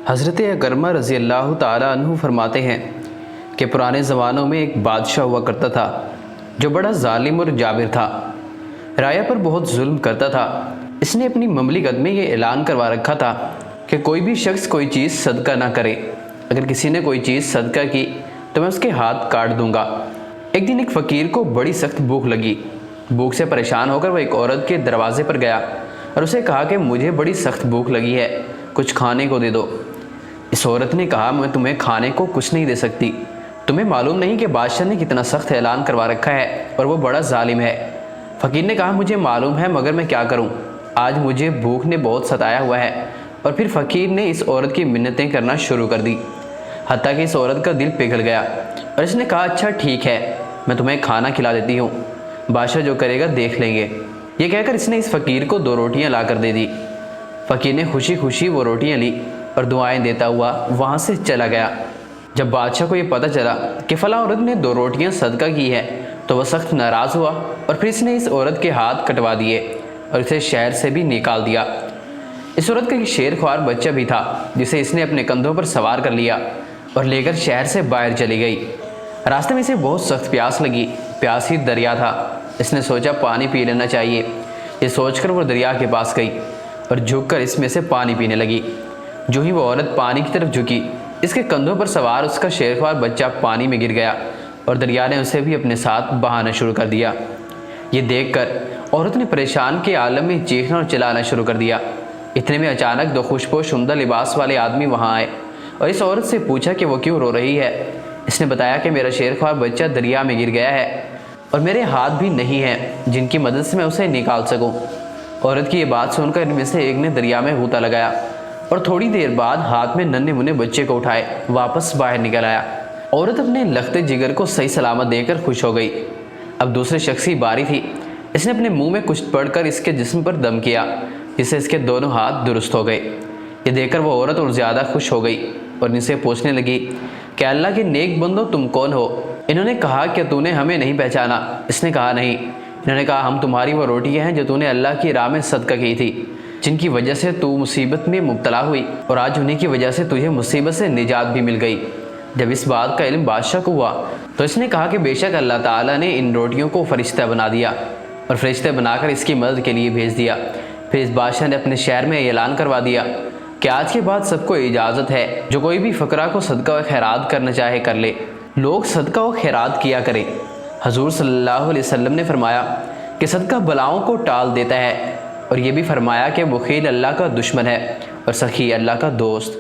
حضرت اکرمہ رضی اللہ تعالیٰ عنہ فرماتے ہیں کہ پرانے زمانوں میں ایک بادشاہ ہوا کرتا تھا جو بڑا ظالم اور جابر تھا، رعایا پر بہت ظلم کرتا تھا۔ اس نے اپنی مملکت میں یہ اعلان کروا رکھا تھا کہ کوئی بھی شخص کوئی چیز صدقہ نہ کرے، اگر کسی نے کوئی چیز صدقہ کی تو میں اس کے ہاتھ کاٹ دوں گا۔ ایک دن ایک فقیر کو بڑی سخت بھوک لگی۔ بھوک سے پریشان ہو کر وہ ایک عورت کے دروازے پر گیا اور اسے کہا کہ مجھے بڑی سخت بھوک لگی ہے، کچھ کھانے کو دے دو۔ اس عورت نے کہا میں تمہیں کھانے کو کچھ نہیں دے سکتی، تمہیں معلوم نہیں کہ بادشاہ نے کتنا سخت اعلان کروا رکھا ہے اور وہ بڑا ظالم ہے۔ فقیر نے کہا مجھے معلوم ہے مگر میں کیا کروں، آج مجھے بھوک نے بہت ستایا ہوا ہے۔ اور پھر فقیر نے اس عورت کی منتیں کرنا شروع کر دی، حتیٰ کہ اس عورت کا دل پگھل گیا اور اس نے کہا اچھا ٹھیک ہے، میں تمہیں کھانا کھلا دیتی ہوں، بادشاہ جو کرے گا دیکھ لیں گے۔ یہ کہہ کر اس نے اس فقیر کو 2 روٹیاں لا کر دے دی۔ فقیر نے خوشی خوشی وہ روٹیاں لی اور دعائیں دیتا ہوا وہاں سے چلا گیا۔ جب بادشاہ کو یہ پتہ چلا کہ فلاں عورت نے 2 روٹیاں صدقہ کی ہے تو وہ سخت ناراض ہوا اور پھر اس نے اس عورت کے ہاتھ کٹوا دیے اور اسے شہر سے بھی نکال دیا۔ اس عورت کا ایک شیرخوار بچہ بھی تھا جسے اس نے اپنے کندھوں پر سوار کر لیا اور لے کر شہر سے باہر چلی گئی۔ راستے میں اسے بہت سخت پیاس لگی، پیاس ہی دریا تھا۔ اس نے سوچا پانی پی لینا چاہیے، یہ سوچ کر وہ دریا کے پاس گئی اور جھک کر اس میں سے پانی پینے لگی۔ جو ہی وہ عورت پانی کی طرف جھکی، اس کے کندھوں پر سوار اس کا شیرخوار بچہ پانی میں گر گیا اور دریا نے اسے بھی اپنے ساتھ بہانا شروع کر دیا۔ یہ دیکھ کر عورت نے پریشان کے عالم میں چیخنا اور چلانا شروع کر دیا۔ اتنے میں اچانک 2 خوشپوش عمدہ لباس والے آدمی وہاں آئے اور اس عورت سے پوچھا کہ وہ کیوں رو رہی ہے۔ اس نے بتایا کہ میرا شیرخوار بچہ دریا میں گر گیا ہے اور میرے ہاتھ بھی نہیں ہیں جن کی مدد سے میں اسے نکال سکوں۔ عورت کی یہ بات سن کر ان میں سے ایک نے دریا میں غوطہ لگایا اور تھوڑی دیر بعد ہاتھ میں ننھے منھے بچے کو اٹھائے واپس باہر نکل آیا۔ عورت اپنے لختے جگر کو صحیح سلامت دے کر خوش ہو گئی۔ اب دوسرے شخص کی باری تھی۔ اس نے اپنے منہ میں کچھ پڑھ کر اس کے جسم پر دم کیا جس سے اس کے دونوں ہاتھ درست ہو گئے۔ یہ دیکھ کر وہ عورت اور زیادہ خوش ہو گئی اور ان سے پوچھنے لگی کہ اللہ کے نیک بندو تم کون ہو؟ انہوں نے کہا کہ تو نے ہمیں نہیں پہچانا۔ اس نے کہا نہیں۔ انہوں نے کہا ہم تمہاری وہ روٹیاں ہیں جو تو نے اللہ کی راہ میں صدقہ کی تھی، جن کی وجہ سے تو مصیبت میں مبتلا ہوئی اور آج انہیں کی وجہ سے تجھے مصیبت سے نجات بھی مل گئی۔ جب اس بات کا علم بادشاہ کو ہوا تو اس نے کہا کہ بے شک اللہ تعالیٰ نے ان روٹیوں کو فرشتہ بنا دیا اور فرشتہ بنا کر اس کی مدد کے لیے بھیج دیا۔ پھر اس بادشاہ نے اپنے شہر میں اعلان کروا دیا کہ آج کے بعد سب کو اجازت ہے جو کوئی بھی فقراء کو صدقہ و خیرات کرنا چاہے کر لے، لوگ صدقہ و خیرات کیا کریں۔ حضور صلی اللہ علیہ وسلم نے فرمایا کہ صدقہ بلاؤں کو ٹال دیتا ہے، اور یہ بھی فرمایا کہ بخیل اللہ کا دشمن ہے اور سخی اللہ کا دوست۔